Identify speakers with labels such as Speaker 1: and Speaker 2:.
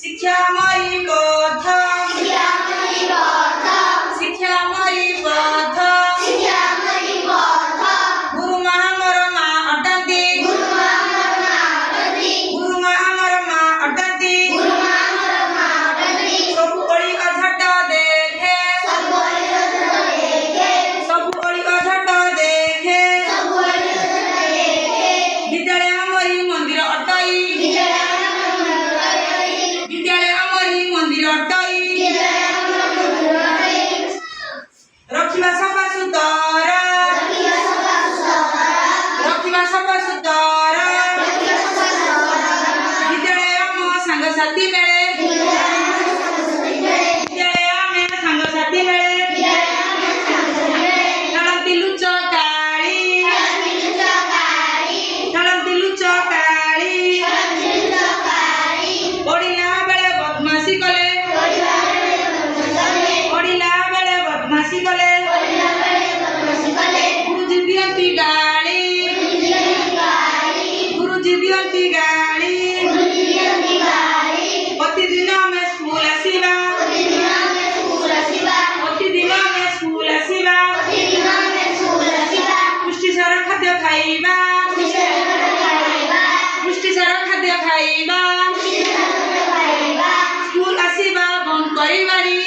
Speaker 1: शिक्षा हमारी पथ शिक्षा हमारी पथ गुरु माँ हमर माँ अटंती गुरु माँ हमर माँ अटंती सब ओली अझट देखे सब ओली अझट देखे विद्यालय हमारी मंदिर अटाई विद्यालय हमारी मंदिर अटाई रखिबा सफा सुतरा रखिबा सफा सुतरा विद्यालय हम संग साथी मेले विद्यालय में संग साथी मेले नलंती लुचकाली नलंती लुचकाली ओडिला बेले बदमाशी कले ओडिला बेले बदमाशी कले गुरुजी दियंती गाली गुरुजी दियंती गाली प्रतिदिन में स्कूल आसीबा प्रतिदिन में स्कूल आसीबा पुष्टिसार खाद्य खाइबा पुष्टिसार खाद्य खाइबा स्कूल आसीबा बंद करिबारी